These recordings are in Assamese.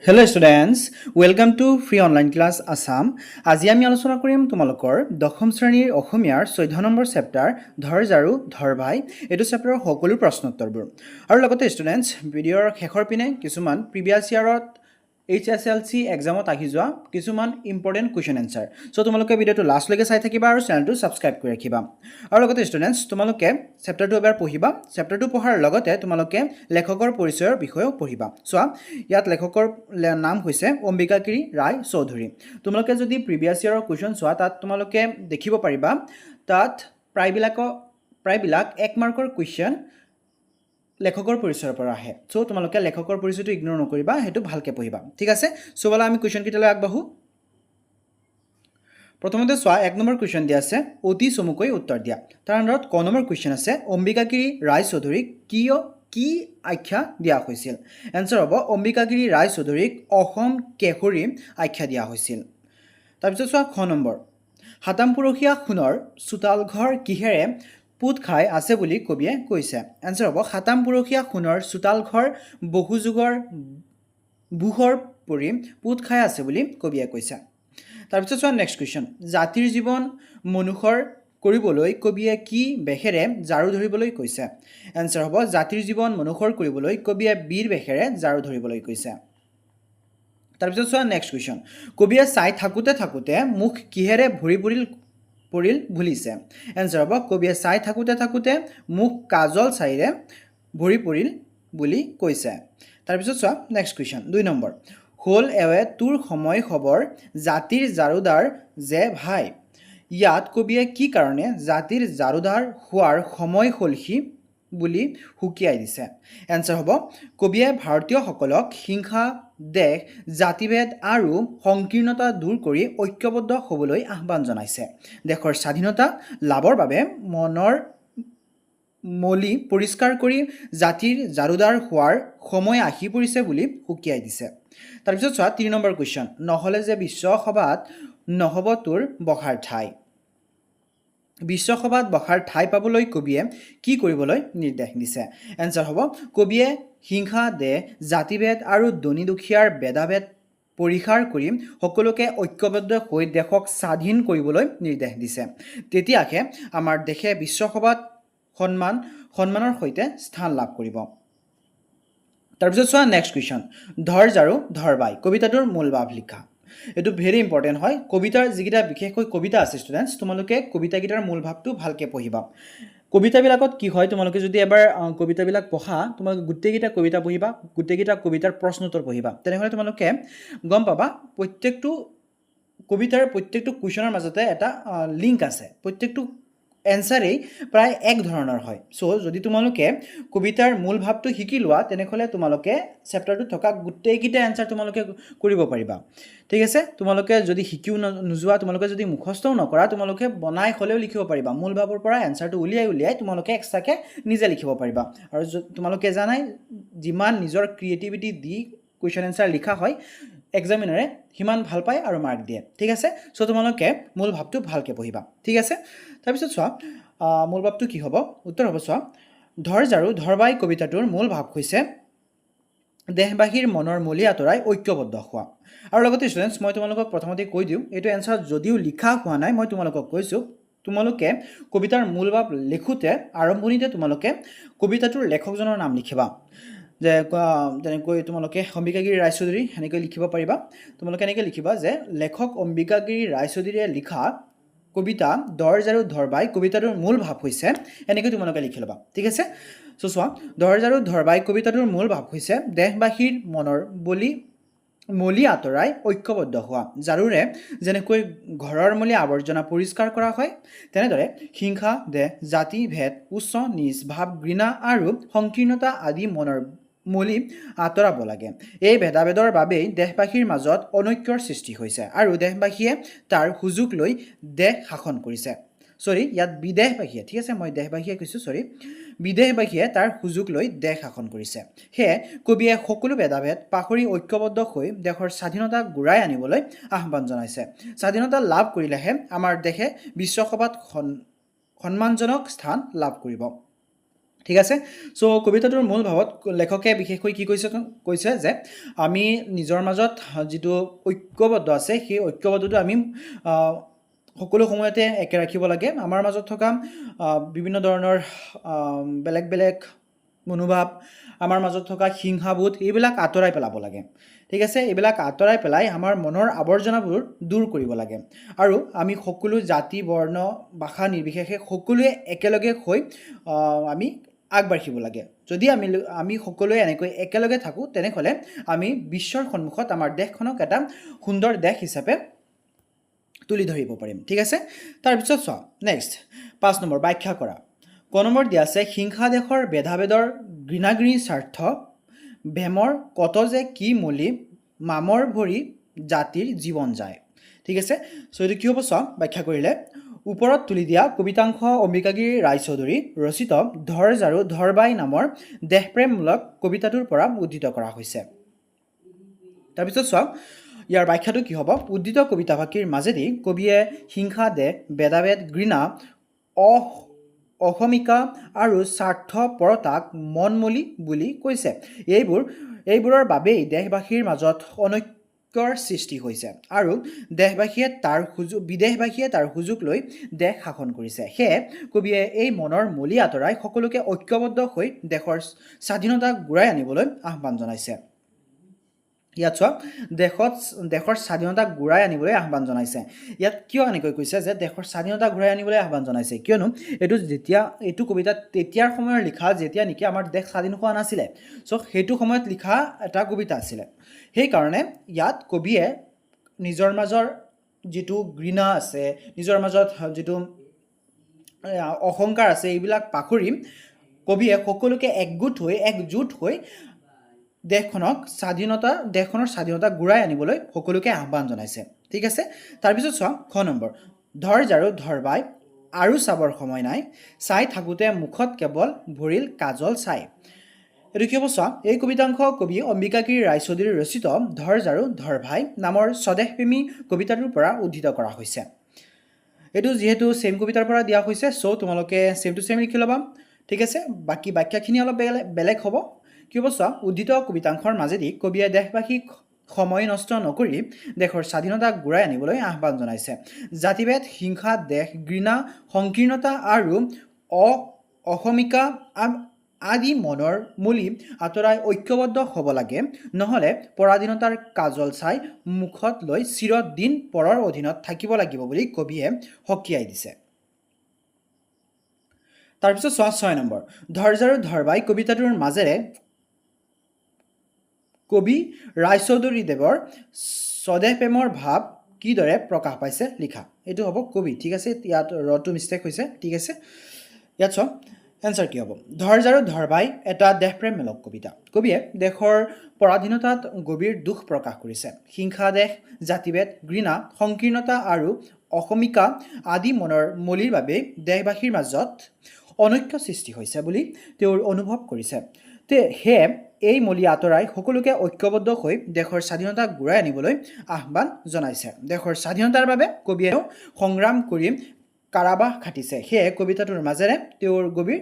Hello students, welcome to Free Online Class Assam. আজি আমি আলোচনা কৰিম তোমালোকৰ দশম শ্ৰেণীৰ অসমীয়াৰ 14 নম্বৰ চেপ্টাৰ ধৰ জাৰু ধৰ ভাই এইটো চেপ্টাৰৰ সকলো প্ৰশ্ন উত্তৰবোৰ আৰু লগতে ষ্টুডেন্টস ভিডিঅ'ৰ শেষৰ পিনে কিছুমান প্ৰিভিয়াছ ইয়াৰত HSLC এক্সামত আহি যোৱা কিছুমান ইম্পৰ্টেণ্ট কুৱেশ্যন এনসাৰ সো তোমালোকে ভিডিঅ'টো লাষ্টলৈকে চাই থাকিবা আৰু চেনেলটো সাবস্ক্ৰাইব কৰি ৰাখিবা আৰু লগতে ষ্টুডেন্টস তোমালোকে চেপ্টাৰটো এবাৰ পঢ়িবা চেপ্টাৰটো পঢ়াৰ লগতে তোমালোকে লেখকৰ পৰিচয়ৰ বিষয়েও পঢ়িবা চোৱা ইয়াত লেখকৰ নাম হৈছে অম্বিকাগিৰি ৰায় চৌধুৰী তোমালোকে যদি প্ৰিভিয়াছ ইয়াৰৰ কুৱেশ্যন চোৱা তাত তোমালোকে দেখিব পাৰিবা তাত প্ৰায়বিলাক 1 মাৰ্কৰ কুৱেশ্যন লেখকৰ পৰিচয়ৰ পৰা আহে সো তোমালোকে লেখকৰ পৰিচয়টো ইগনোৰ নকৰিবা হেতু ভালকে পঢ়িবা ঠিক আছে সো বলা আমি কুৱেশ্যন কিটালৈ আগবাঢ়ো প্ৰথমতে চোৱা 1 নম্বৰ কুৱেশ্যন দিয়া আছে অতি চমুকৈ উত্তৰ দিয়া তাৰ আন্ডাৰত ক নম্বৰ কুৱেশ্যন আছে অম্বিকাগিৰি ৰায় চৌধুৰীক কি আখ্যা দিয়া হৈছিল এনসাৰ হ'ব অম্বিকাগিৰি ৰায় চৌধুৰীক অসম কেশৰী আখ্যা দিয়া হৈছিল তাৰপিছত চোৱা খ নম্বৰ হাতামপুৰখীয়া খুনৰ চোতালঘৰ কিহেৰে পুত খাই আছে বুলি কবিয়ে কৈছে এনসাৰ হ'ব হাতামপুৰখীয়া খুনৰ চোতালঘৰ বহুযুগৰ বুহৰ পৰি পুত খাই আছে বুলি কবিয়ে কৈছে তাৰপিছত চোৱা নেক্সট কুৱেশ্যন জাতিৰ জীৱন মনুষ্যৰ কৰিবলৈ কবিয়ে কি বেখেৰে জাৰু ধৰিবলৈ কৈছে এনসাৰ হ'ব জাতিৰ জীৱন মনুষ্যৰ কৰিবলৈ কবিয়ে বীৰ বেখেৰে জাৰু ধৰিবলৈ কৈছে তাৰপিছত চোৱা নেক্সট কুৱেশ্যন কবিয়ে চাই থাকোতে মুখ কিহেৰে ভৰি পৰিল ভুলিছে এনসাৰ হ'ব কবিয়ে চাই থাকোতে মুখ কাজল চাইৰে ভৰি পৰিল বুলি কৈছে তাৰপিছত চোৱা নেক্সট কুৱেশ্যন 2 নম্বৰ হোল এৱে তোৰ সময় খবৰ জাতিৰ জাৰুদাৰ যে ভাই ইয়াত কবিয়ে কি কাৰণে জাতিৰ জাৰুদাৰ হোৱাৰ সময় হলহি বুলি হুকিয়াই দিছে এনসাৰ হ'ব কবিয়ে ভাৰতীয়সকলক হিংসা দেশ জাতিভেদ আৰু সংকীৰ্ণতা দূৰ কৰি ঐক্যবদ্ধ হ'বলৈ আহ্বান জনাইছে দেশৰ স্বাধীনতা লাভৰ বাবে মনৰ মলি পৰিষ্কাৰ কৰি জাতিৰ জাৰুদাৰ হোৱাৰ সময় আহি পৰিছে বুলি হুকিয়াই দিছে তাৰপিছত চোৱা 3 নম্বৰ কুৱেশ্যন নহলে যে বিশ্বসভাত নহব তোৰ বহাৰ ঠাই বিশ্বসভাত বহাৰ ঠাই পাবলৈ কবিয়ে কি কৰিবলৈ নিৰ্দেশ দিছে এনসাৰ হ'ব কবিয়ে হিংসা দেশ জাতিভেদ আৰু ধনী দুখীয়াৰ ভেদাভেদ পৰিহাৰ কৰি সকলোকে ঐক্যবদ্ধ হৈ দেশক স্বাধীন কৰিবলৈ নিৰ্দেশ দিছে তেতিয়াহে আমাৰ দেশে বিশ্বসভাত সন্মানৰ সৈতে স্থান লাভ কৰিব তাৰপিছত চোৱা নেক্সট কুৱেশ্যন ধৰ জাৰু ধৰ বাই কবিতাটোৰ মূল ভাৱ লিখা এটো ভেৰি ইম্পৰ্টেন্ট হয় কবিতাৰ যিকিটা বিশেষকৈ কবিতা আছে ষ্টুডেন্টস তোমালোকে কবিতাকিটাৰ মূল ভাৱটো ভালকে পঢ়িবা কবিতাবিলাকত কি হয় তোমালোকে যদি এবাৰ কবিতাবিলাক পঢ়া তোমালোকে গুটেকিটা কবিতা পঢ়িবা গুটেকিটা কবিতাৰ প্ৰশ্ন উত্তৰ পঢ়িবা তেনেহলে তোমালোকে গম পাবা প্ৰত্যেকটো কবিতাৰ প্ৰত্যেকটো কুৱেশ্যনৰ মাজতে এটা লিংক আছে প্ৰত্যেকটো এনসাৰেই প্ৰায় এক ধৰণৰ হয় সো যদি তোমালোকে কবিতাৰ মূল ভাৱটো শিকি লোৱা তেনেহলে তোমালোকে চেপ্টাৰটো থকা গুটেকিটা এনসাৰ তোমালোকে কৰিব পাৰিবা ঠিক আছে তোমালোকে যদি শিকিও নোযোৱা তোমালোকে যদি মুখস্থও নকৰা তোমালোকে বনাই হলেও লিখিব পাৰিবা মূল ভাৱৰ পৰা এনসাৰটো উলিয়াই তোমালোকে এক্সট্ৰাকে নিজে লিখিব পাৰিবা আৰু তোমালোকে জানাই যিমান নিজৰ ক্ৰিয়েটিভিটি দি কুৱেশ্যন এনসাৰ লিখা হয় এক্সামিনাৰে হিমান ভাল পায় আৰু মাৰ্ক দিয়ে ঠিক আছে সো তোমালোকে মূল ভাৱটো ভালকে পঢ়িবা ঠিক আছে তাৰপিছত চোৱা মূল ভাৱটো কি হ'ব উত্তৰ হ'ব চোৱা ধৰ জাৰু ধৰ বাই কবিতাটোৰ মূল ভাৱ হৈছে দেশবাসীৰ মনৰ মলি আঁতৰাই ঐক্যবদ্ধ হোৱা আৰু লগতে ষ্টুডেন্টস মই তোমালোকক প্ৰথমতে কৈ দিওঁ এইটো এনসাৰ যদিও লিখা হোৱা নাই মই তোমালোকক কৈছোঁ তোমালোকে কবিতাৰ মূল ভাৱ লিখোতে আৰম্ভণিতে তোমালোকে কবিতাটোৰ লেখকজনৰ নাম লিখিবা যে তেনেকৈ তোমালোকে অম্বিকাগিৰি ৰায় চৌধুৰী এনেকৈ লিখিব পাৰিবা তোমালোকে এনেকৈ লিখিবা যে লেখক অম্বিকাগিৰি ৰায় চৌধুৰীয়ে লিখা কবিতা ধৰ জাৰু ধৰ বাই কবিতাটোৰ মূল ভাৱ হৈছে এনেকৈ তোমালোকে লিখি ল'বা ঠিক আছে সো চোৱা ধৰ জাৰু ধৰ বাই কবিতাটোৰ মূল ভাৱ হৈছে দেশবাসীৰ মনৰ মলি আঁতৰাই ঐক্যবদ্ধ হোৱা জাৰুৰে যেনেকৈ ঘৰৰ মলি আৱৰ্জনা পৰিষ্কাৰ কৰা হয় তেনেদৰে হিংসা দেশ জাতি ভেদ উচ্চ নিচ ভাৱ ঘৃণা আৰু সংকীৰ্ণতা আদি মনৰ মলি আঁতৰাব লাগে এই ভেদাভেদৰ বাবেই দেশবাসীৰ মাজত অনৈক্যৰ সৃষ্টি হৈছে আৰু দেশবাসীয়ে তাৰ সুযোগ লৈ দেশ শাসন কৰিছে সৰি ইয়াত বিদেশবাসীয়ে ঠিক আছে মই দেশবাসীয়ে কৈছোঁ সৰি বিদেশবাসীয়ে তাৰ সুযোগ লৈ দেশ শাসন কৰিছে সেয়ে কবিয়ে সকলো ভেদাভেদ পাহৰি ঐক্যবদ্ধ হৈ দেশৰ স্বাধীনতা ঘূৰাই আনিবলৈ আহ্বান জনাইছে স্বাধীনতা লাভ কৰিলেহে আমাৰ দেশে বিশ্বসভাত সন্মানজনক স্থান লাভ কৰিব ঠিক আছে সো কবিতাটোৰ মূল ভাৱত লেখকে বিশেষকৈ কি কৈছে যে আমি নিজৰ মাজত যিটো ঐক্যবদ্ধ আছে সেই ঐক্যবদ্ধটো আমি সকলো সময়তে একে ৰাখিব লাগে আমাৰ মাজত থকা বিভিন্ন ধৰণৰ বেলেগ বেলেগ মনোভাৱ আমাৰ মাজত থকা হিংসাবোধ এইবিলাক আঁতৰাই পেলাব লাগে ঠিক আছে এইবিলাক আঁতৰাই পেলাই আমাৰ মনৰ আৱৰ্জনাবোৰ দূৰ কৰিব লাগে আৰু আমি সকলো জাতি বৰ্ণ ভাষা নিৰ্বিশেষে সকলোৱে একেলগে হৈ আমি আগবাঢ়িব লাগে যদি আমি সকলোৱে এনেকৈ একেলগে থাকোঁ তেনেহ'লে আমি বিশ্বৰ সন্মুখত আমাৰ দেশখনক এটা সুন্দৰ দেশ হিচাপে তুলি ধৰিব পাৰিম ঠিক আছে তাৰপিছত চোৱা নেক্সট 5 নম্বৰ ব্যাখ্যা কৰা ক নম্বৰ দিয়া আছে হিংসা দেশৰ ভেদাভেদৰ ঘৃণাগ্ৰী স্বাৰ্থ ভেমৰ কত যে কি মলি মামৰ ভৰি জাতিৰ জীৱন যায় ঠিক আছে সো এইটো কি হ'ব চোৱা ব্যাখ্যা কৰিলে ওপৰত তুলি দিয়া কবিতাংশ অম্বিকাগিৰি ৰায়চৌধুৰী ৰচিত ধৰ জাৰু ধৰবাই নামৰ দেশপ্ৰেমমূলক কবিতাটোৰ পৰা উদ্ধৃত কৰা হৈছে তাৰপিছত চোৱা ইয়াৰ ব্যাখ্যাটো কি হ'ব উদ্ধৃত কবিতাভাষীৰ মাজেদি কবিয়ে হিংসা দেশ ভেদাভেদ ঘৃণা অসমিকা আৰু স্বাৰ্থপৰতাক মনমলি বুলি কৈছে এইবোৰৰ বাবেই দেশবাসীৰ মাজত অনৈক্যৰ সৃষ্টি হৈছে আৰু বিদেশবাসীয়ে তাৰ সুযোগ লৈ দেশ শাসন কৰিছে সেয়ে কবিয়ে এই মনৰ মলি আঁতৰাই সকলোকে ঐক্যবদ্ধ হৈ দেশৰ স্বাধীনতা ঘূৰাই আনিবলৈ আহ্বান জনাইছে ইয়াত চোৱা দেশৰ স্বাধীনতা ঘূৰাই আনিবলৈ আহ্বান জনাইছে ইয়াত কিয় এনেকৈ কৈছে যে দেশৰ স্বাধীনতা ঘূৰাই আনিবলৈ আহ্বান জনাইছে কিয়নো এইটো কবিতা তেতিয়াৰ সময়ৰ লিখা যেতিয়া নেকি আমাৰ দেশ স্বাধীন হোৱা নাছিলে চ' সেইটো সময়ত লিখা এটা কবিতা আছিলে সেইকাৰণে ইয়াত কবিয়ে নিজৰ মাজৰ যিটো ঘৃণা আছে নিজৰ মাজত যিটো অহংকাৰ আছে এইবিলাক পাহৰি কবিয়ে সকলোকে একজোট হৈ দেশখনৰ স্বাধীনতা ঘূৰাই আনিবলৈ সকলোকে আহ্বান জনাইছে ঠিক আছে তাৰপিছত চোৱা খ নম্বৰ ধৰ জাৰু ধৰবাই আৰু চাবৰ সময় নাই চাই থাকোঁতে মুখত কেৱল ভৰিল কাজল চাই এইটো কি হ'ব চোৱা এই কবিতাংশ কবি অম্বিকাগিৰি ৰায়চৌধুৰী ৰচিত ধৰ জাৰু ধৰভাই নামৰ স্বদেশপ্ৰেমী কবিতাটোৰ পৰা উদ্ধৃত কৰা হৈছে এইটো যিহেতু ছেম কবিতাৰ পৰা দিয়া হৈছে চ' তোমালোকে ছেম টু ছেম লিখি ল'বা ঠিক আছে বাকী ব্যাখ্যাখিনি অলপ বেলেগ হ'ব কি হ'ব চোৱা উদ্ধৃত কবিতাংশৰ মাজেদি কবিয়ে দেশবাসীক সময় নষ্ট নকৰি দেশৰ স্বাধীনতা ঘূৰাই আনিবলৈ আহ্বান জনাইছে জাতিভেদ হিংসা দেশ ঘৃণা সংকীৰ্ণতা আৰু অসমিকা আদি মনৰ মলি আঁতৰাই ঐক্যবদ্ধ হ'ব লাগে নহ'লে পৰাধীনতাৰ কাজল চাই মুখত লৈ চিৰদিন পৰৰ অধীনত থাকিব লাগিব বুলি কবিয়ে সকীয়াই দিছে তাৰপিছত চোৱা 6 নম্বৰ ধৰ জাৰু ধৰবাই কবিতাটোৰ মাজেৰে কবি ৰায়চৌধুৰীদেৱৰ স্বদেশ প্ৰেমৰ ভাৱ কিদৰে প্ৰকাশ পাইছে লিখা এইটো হ'ব কবি ঠিক আছে ইয়াত ৰটো মিষ্টেক হৈছে ঠিক আছে ইয়াত চোৱা এনসাৰ কি হ'ব ধৰ জাৰু ধৰবাই এটা দেশপ্ৰেমমূলক কবিতা কবিয়ে দেশৰ পৰাধীনতাত গভীৰ দুখ প্ৰকাশ কৰিছে হিংসা দেশ জাতিভেদ ঘৃণা সংকীৰ্ণতা আৰু অসমিকা আদি মনৰ মলিৰ বাবে দেশবাসীৰ মাজত অনৈক্য সৃষ্টি হৈছে বুলি তেওঁৰ অনুভৱ কৰিছে সেয়ে এই মলি আঁতৰাই সকলোকে ঐক্যবদ্ধ হৈ দেশৰ স্বাধীনতা ঘূৰাই আনিবলৈ আহ্বান জনাইছে দেশৰ স্বাধীনতাৰ বাবে কবিয়ে সংগ্ৰাম কৰি কাৰাবাস খাটিছে সেয়ে কবিতাটোৰ মাজেৰে তেওঁৰ গভীৰ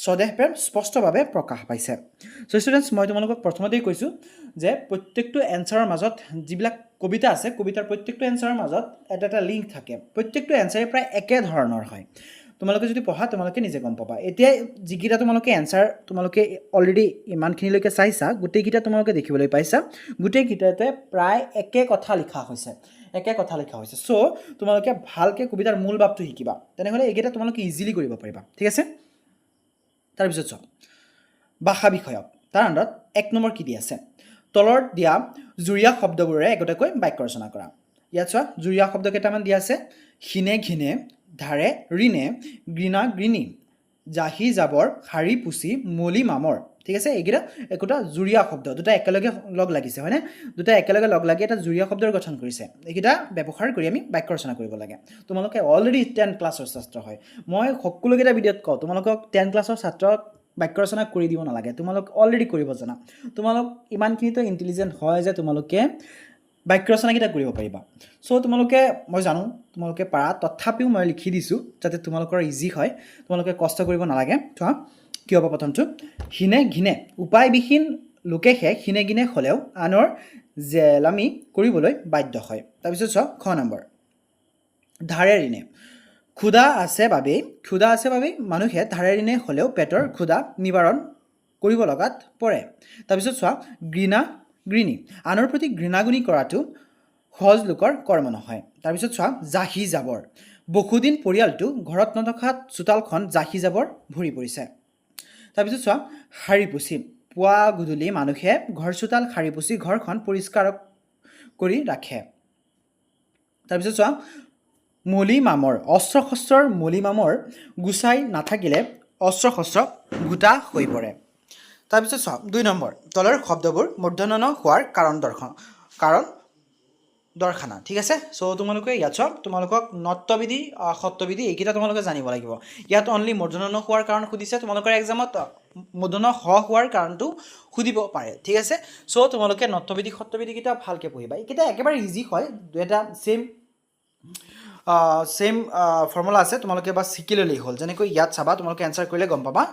স্বদেশ প্ৰেম স্পষ্টভাৱে প্ৰকাশ পাইছে চ' ষ্টুডেণ্টছ মই তোমালোকক প্ৰথমতেই কৈছোঁ যে প্ৰত্যেকটো এনচাৰৰ মাজত যিবিলাক কবিতা আছে কবিতাৰ প্ৰত্যেকটো এনচাৰৰ মাজত এটা লিংক থাকে প্ৰত্যেকটো এনচাৰে প্ৰায় একে ধৰণৰ হয় তোমালোকে যদি পঢ়া তোমালোকে নিজে গম পাবা এতিয়া যিকেইটা তোমালোকে এনচাৰ তোমালোকে অলৰেডি ইমানখিনিলৈকে চাইছা গোটেইকেইটা তোমালোকে দেখিবলৈ পাইছা গোটেইকেইটাতে প্ৰায় একে কথা লিখা হৈছে চ' তোমালোকে ভালকৈ কবিতাৰ মূল ভাৱটো শিকিবা তেনেহ'লে এইকেইটা তোমালোকে ইজিলি কৰিব পাৰিবা ঠিক আছে তাৰপিছত চোৱা ভাষা বিষয়ক তাৰ আণ্ডাৰত 1 নম্বৰ কি দি আছে তলত দিয়া জুৰীয়া শব্দবোৰেৰে একোটাকৈ বাক্য ৰচনা কৰা ইয়াত চোৱা জুৰীয়া শব্দ কেইটামান দিয়া আছে ঘিনে ঘিনে ধাৰে ঋণে ঘৃণা ঘৃণী জাহি জাবৰ শাৰী পুচি মলি মামৰ ঠিক আছে এইকেইটা একোটা জুৰীয়া শব্দ দুটা একেলগে লগ লাগিছে হয়নে দুটা একেলগে লগ লাগি এটা জুৰীয়া শব্দৰ গঠন কৰিছে এইকেইটা ব্যৱহাৰ কৰি আমি বাক্য ৰচনা কৰিব লাগে তোমালোকে অলৰেডি 10 ক্লাছৰ ছাত্ৰ হয় মই সকলোকেইটা ভিডিঅ'ত কওঁ তোমালোকক 10 ক্লাছৰ ছাত্ৰক বাক্য ৰচনা কৰি দিব নালাগে তোমালোক অলৰেডি কৰিব জানা তোমালোক ইমানখিনিতো ইণ্টেলিজেণ্ট হয় যে তোমালোকে বাক্য ৰচনাকেইটা কৰিব পাৰিবা চ' তোমালোকে মই জানো তোমালোকে পাৰা তথাপিও মই লিখি দিছোঁ যাতে তোমালোকৰ ইজি হয় তোমালোকে কষ্ট কৰিব নালাগে চোৱা কি হ'ব প্ৰথমটো হিনে ঘিনে উপায়বিহীন লোকেহে হিনে ঘিনে হ'লেও আনৰ জেলামি কৰিবলৈ বাধ্য হয় তাৰপিছত চাওক খ নম্বৰ ধাৰে ঋণে ক্ষুধা আছে বাবেই মানুহে ধাৰে ঋণে হ'লেও পেটৰ ক্ষুধা নিবাৰণ কৰিব লগাত পৰে তাৰপিছত চোৱা ঘৃণী আনৰ প্ৰতি ঘৃণাগুণি কৰাটো সহজ লোকৰ কৰ্ম নহয় তাৰপিছত চোৱা জাহি জাবৰ বহুদিন পৰিয়ালটো ঘৰত নথকাত চোতালখন জাহি জাবৰ ভৰি পৰিছে তাৰপিছত চোৱা সাৰি পুচি পুৱা গধূলি মানুহে ঘৰ চোতাল সাৰি পুচি ঘৰখন পৰিষ্কাৰ কৰি ৰাখে তাৰপিছত চোৱা মলিমামৰ অস্ত্ৰ শস্ত্ৰৰ মলিমামৰ গুচাই নাথাকিলে অস্ত্ৰ শস্ত্ৰ গোটা হৈ পৰে তাৰপিছত চোৱা 2 নম্বৰ তলৰ শব্দবোৰ মূৰ্ধন্য হোৱাৰ কাৰণ দৰ্শানা ঠিক আছে সো তোমালোকে ইয়াত চোৱা তোমালোকক নত্যবিধি সত্যবিধি এইকেইটা তোমালোকে জানিব লাগিব ইয়াত অনলি মূৰ্ধন্য হোৱাৰ কাৰণ সুধিছে তোমালোকৰ এক্সামত মূৰ্ধন্য হোৱাৰ কাৰণটো সুধিব পাৰে ঠিক আছে সো তোমালোকে নত্যবিধি সত্যবিধি কেইটা ভালকৈ পঢ়িবা এইকেইটা একেবাৰে ইজি হয় দুটা সেম ফৰ্মুলা আছে তোমালোকে বা শিকি ল'লেই হ'ল যেনেকৈ ইয়াত চাবা তোমালোকে এনসাৰ কৰিলে গম পাবা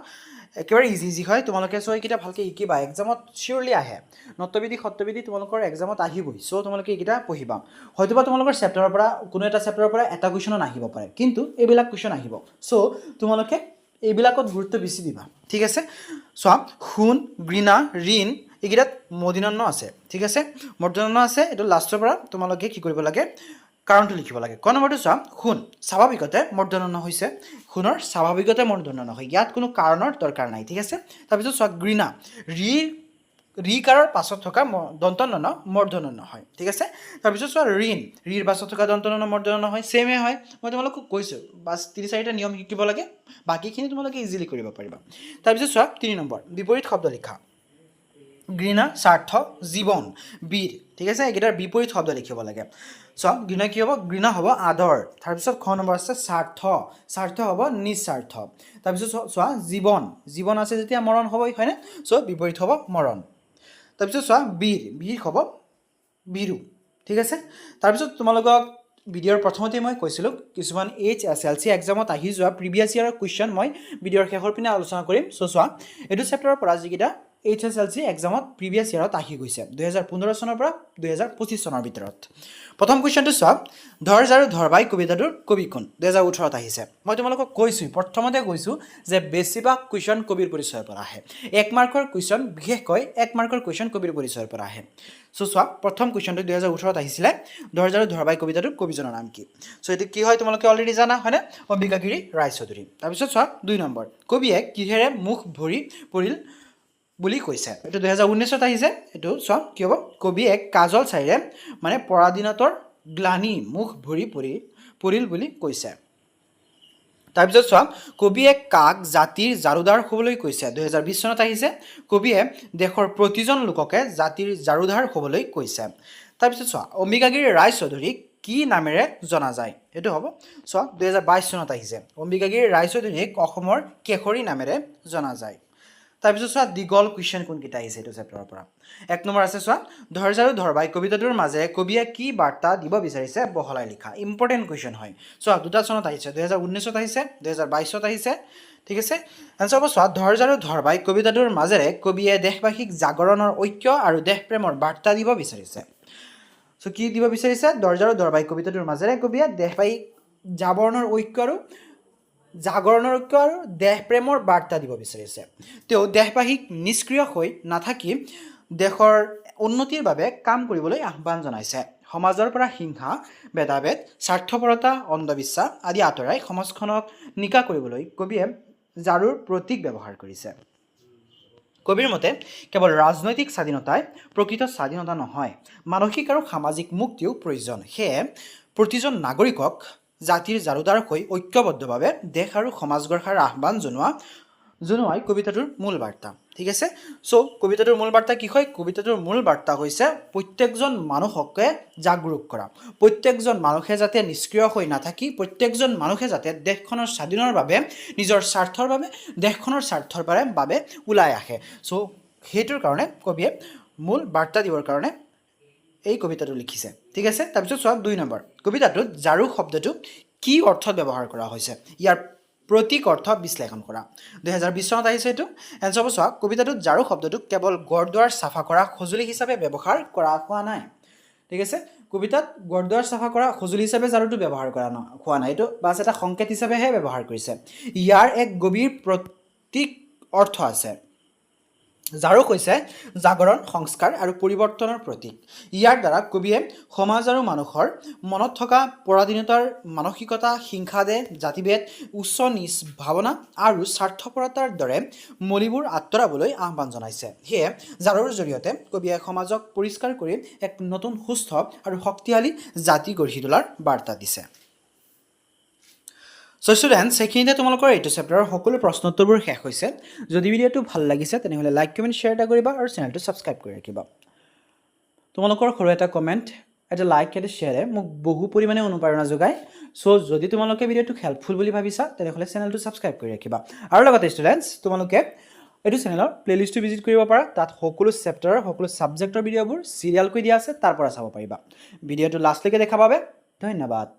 একেবাৰে ইজি হয় তোমালোকে সো এইকেইটা ভালকৈ শিকিবা এক্সামত চিয়ৰলি আহে নত্যবিধি সত্যবিধি তোমালোকৰ এক্সামত আহিবই সো তোমালোকে এইকেইটা পঢ়িবা হয়তোবা তোমালোকৰ চেপ্টাৰৰ পৰা কোনো এটা চেপ্টাৰৰ পৰা এটা কুৱেশ্যন নাহিব পাৰে কিন্তু এইবিলাক কুৱেশ্যন আহিব সো তোমালোকে এইবিলাকত গুৰুত্ব বেছি দিবা ঠিক আছে চোৱা শুন ঘৃণা ঋণ এইকেইটাত মূৰ্ধন্য আছে ঠিক আছে মূৰ্ধন্য আছে এইটো লাষ্টৰ পৰা তোমালোকে কি কৰিব লাগে কাৰণটো লিখিব লাগে ক নম্বৰটো চোৱা শুন স্বাভাৱিকতে মূৰ্ধন্য হৈছে শুনৰ স্বাভাৱিকতে মূৰ্ধন্য নহয় ইয়াত কোনো কাৰণৰ দৰকাৰ নাই ঠিক আছে তাৰপিছত চোৱা ঘৃণা ৰিকাৰৰ পাছত থকা দন্তন্য মূৰ্ধন্য নহয় ঠিক আছে তাৰপিছত চোৱা ঋণ ৰিৰ পাছত থকা দন্তন্য মূৰ্ধন্য নহয় সেমে হয় মই তোমালোকক কৈছোঁ বাছ 3-4টা নিয়ম শিকিব লাগে বাকীখিনি তোমালোকে ইজিলি কৰিব পাৰিবা তাৰপিছত চোৱা 3 নম্বৰ বিপৰীত শব্দ লিখা ঘৃণা স্বাৰ্থ জীৱন বীৰ ঠিক আছে এইকেইটাৰ বিপৰীত শব্দ লিখিব লাগে চোৱা ঘৃণা কি হ'ব ঘৃণা হ'ব আদৰ তাৰপিছত খ নম্বৰ আছে স্বাৰ্থ হ'ব নিস্বাৰ্থ তাৰপিছত চোৱা জীৱন আছে যেতিয়া মৰণ হ'বই হয়নে চ' বিপৰীত হ'ব মৰণ তাৰপিছত চোৱা বীৰ হ'ব বীৰু ঠিক আছে তাৰপিছত তোমালোকক ভিডিঅ'ৰ প্ৰথমতে মই কৈছিলোঁ কিছুমান HSLC এক্সামত আহি যোৱা প্ৰিভিয়াছ ইয়াৰৰ কুৱেশ্যন মই ভিডিঅ'ৰ শেষৰ পিনে আলোচনা কৰিম চ' চোৱা এইটো চেপ্টাৰৰ পৰা যিকেইটা HSLC এক্সামত প্ৰিভিয়াছ ইয়াৰত আহি গৈছে 2015 চনৰ পৰা 2025 চনৰ ভিতৰত প্ৰথম কুৱেশ্যনটো চোৱা ধৰ জাৰু ধৰবাই কবিতাটোৰ কবি কোন 2018ত আহিছে মই তোমালোকক প্ৰথমতে কৈছোঁ যে বেছিভাগ কুৱেশ্যন কবিৰ পৰিচয়ৰ পৰা আহে 1 মাৰ্কৰ কুৱেশ্যন বিশেষকৈ 1 মাৰ্কৰ কুৱেশ্যন কবিৰ পৰিচয়ৰ পৰা আহে চ' চোৱা প্ৰথম কুৱেশ্যনটো 2018ত আহিছিলে ধৰ জাৰু ধৰবাই কবিতাটোৰ কবিজনৰ নাম কি চ' এইটো কি হয় তোমালোকে অলৰেডি জানা হয়নে অম্বিকাগিৰি ৰায়চৌধুৰী তাৰপিছত চোৱা 2 নম্বৰ কবিয়ে কিহেৰে মুখ ভৰি পৰিল বুলি কৈছে এইটো 2019ত আহিছে এইটো চোৱা কি হ'ব কবি এক কাজল চাইৰে মানে পৰাধীনতাৰ গ্লানি মুখ ভৰি পৰিল বুলি কৈছে তাৰপিছত চোৱা কবিয়ে কাক জাতিৰ জাৰুদাৰ হ'বলৈ কৈছে 2020 চনত আহিছে কবিয়ে দেশৰ প্ৰতিজন লোককে জাতিৰ জাৰুদাৰ হ'বলৈ কৈছে তাৰপিছত চোৱা অম্বিকাগিৰি ৰায়চৌধুৰীক কি নামেৰে জনা যায় এইটো হ'ব চোৱা 2022 চনত আহিছে অম্বিকাগিৰি ৰায়চৌধুৰীক অসমৰ কেশৰী নামেৰে জনা যায় তাৰপিছত চোৱা দীঘল কুৱেশ্যন কোনকেইটা আহিছে এইটো চেপ্টাৰৰ পৰা 1 নম্বৰ আছে চোৱা ধৰ জাৰু ধৰবাই কবিতাটোৰ মাজেৰে কবিয়ে কি বাৰ্তা দিব বিচাৰিছে বহলাই লিখা ইম্পৰ্টেণ্ট কুৱেশ্যন হয় চোৱা দুটা চনত আহিছে 2019ত আহিছে 2022ত আহিছে ঠিক আছে এনসাৰ হ'ব চোৱা ধৰ জাৰু ধৰবাই কবিতাটোৰ মাজেৰে কবিয়ে দেশবাসীক জাগৰণৰ ঐক্য আৰু দেশপ্ৰেমৰ বাৰ্তা দিব বিচাৰিছে চ' কি দিব বিচাৰিছে ধৰ জাৰু ধৰবাই কবিতাটোৰ মাজেৰে কবিয়ে দেশবাসীক জাগৰণৰ ঐক্য আৰু দেশপ্ৰেমৰ বাৰ্তা দিব বিচাৰিছে তেওঁ দেশবাসীক নিষ্ক্ৰিয় হৈ নাথাকি দেশৰ উন্নতিৰ বাবে কাম কৰিবলৈ আহ্বান জনাইছে সমাজৰ পৰা হিংসা ভেদাভেদ স্বাৰ্থপৰতা অন্ধবিশ্বাস আদি আঁতৰাই সমাজখনক নিকা কৰিবলৈ কবিয়ে জাৰুৰ প্ৰতীক ব্যৱহাৰ কৰিছে কবিৰ মতে কেৱল ৰাজনৈতিক স্বাধীনতাই প্ৰকৃত স্বাধীনতা নহয় মানসিক আৰু সামাজিক মুক্তিও প্ৰয়োজন সেয়ে প্ৰতিজন নাগৰিকক জাতিৰ জাৰুদাৰ হৈ ঐক্যবদ্ধভাৱে দেশ আৰু সমাজ গঢ়াৰ আহ্বান জনোৱাই কবিতাটোৰ মূল বাৰ্তা ঠিক আছে চ' কবিতাটোৰ মূল বাৰ্তা কি হয় কবিতাটোৰ মূল বাৰ্তা হৈছে প্ৰত্যেকজন মানুহকে জাগৰূক কৰা প্ৰত্যেকজন মানুহে যাতে নিষ্ক্ৰিয় হৈ নাথাকি প্ৰত্যেকজন মানুহে যাতে দেশখনৰ স্বাধীনৰ বাবে নিজৰ স্বাৰ্থৰ বাবে দেশখনৰ স্বাৰ্থৰ বাবে ওলাই আহে চ' সেইটোৰ কাৰণে কবিয়ে মূল বাৰ্তা দিবৰ কাৰণে এই কবিতাটো লিখিছে ঠিক আছে তাৰপিছত চোৱা 2 নম্বৰ কবিতাটোত জাৰু শব্দটো কি অৰ্থত ব্যৱহাৰ কৰা হৈছে ইয়াৰ প্ৰতীক অৰ্থ বিশ্লেষণ কৰা 2020 চনত আহিছে এইটো এনচাৰ হ'ব চোৱা কবিতাটোত ঝাৰু শব্দটো কেৱল ঘৰ দুৱাৰ চাফা কৰা সঁজুলি হিচাপে ব্যৱহাৰ কৰা হোৱা নাই ঠিক আছে কবিতাত ঘৰ দুৱাৰ চাফা কৰা সঁজুলি হিচাপে ঝাৰুটো ব্যৱহাৰ কৰা হোৱা নাই এইটো বাছ এটা সংকেত হিচাপেহে ব্যৱহাৰ কৰিছে ইয়াৰ এক গভীৰ প্ৰতীক অৰ্থ আছে ঝাৰু হৈছে জাগৰণ সংস্কাৰ আৰু পৰিৱৰ্তনৰ প্ৰতীক ইয়াৰ দ্বাৰা কবিয়ে সমাজ আৰু মানুহৰ মনত থকা পৰাধীনতাৰ মানসিকতা হিংসাদেহ জাতিভেদ উচ্চ নিচ ভাৱনা আৰু স্বাৰ্থপৰতাৰ দৰে মলিবোৰ আঁতৰাবলৈ আহ্বান জনাইছে সেয়ে ঝাৰুৰ জৰিয়তে কবিয়ে সমাজক পৰিষ্কাৰ কৰি এক নতুন সুস্থ আৰু শক্তিশালী জাতি গঢ়ি তোলাৰ বাৰ্তা দিছে সো ষ্টুডেণ্টছ সেইখিনিতে তোমালোকৰ এইটো চেপ্টাৰৰ সকলো প্ৰশ্ন উত্তৰবোৰ শেষ হৈছে যদি ভিডিঅ'টো ভাল লাগিছে তেনেহ'লে লাইক কমেণ্ট শ্বেয়াৰ এটা কৰিবা আৰু চেনেলটো ছাবস্ক্ৰাইব কৰি ৰাখিবা তোমালোকৰ সৰু এটা কমেণ্ট এটা লাইক এটা শ্বেয়াৰে মোক বহু পৰিমাণে অনুপ্ৰেৰণা যোগায় সো যদি তোমালোকে ভিডিঅ'টো হেল্পফুল বুলি ভাবিছা তেনেহ'লে চেনেলটো ছাবস্ক্ৰাইব কৰি ৰাখিবা আৰু লগতে ষ্টুডেণ্টছ তোমালোকে এইটো চেনেলৰ প্লেলিষ্টটো ভিজিট কৰিব পাৰা তাত সকলো চেপ্টাৰৰ সকলো ছাবজেক্টৰ ভিডিঅ'বোৰ চিৰিয়েলকৈ দিয়া আছে তাৰ পৰা চাব পাৰিবা ভিডিঅ'টো লাষ্টলৈকে দেখাৰ বাবে ধন্যবাদ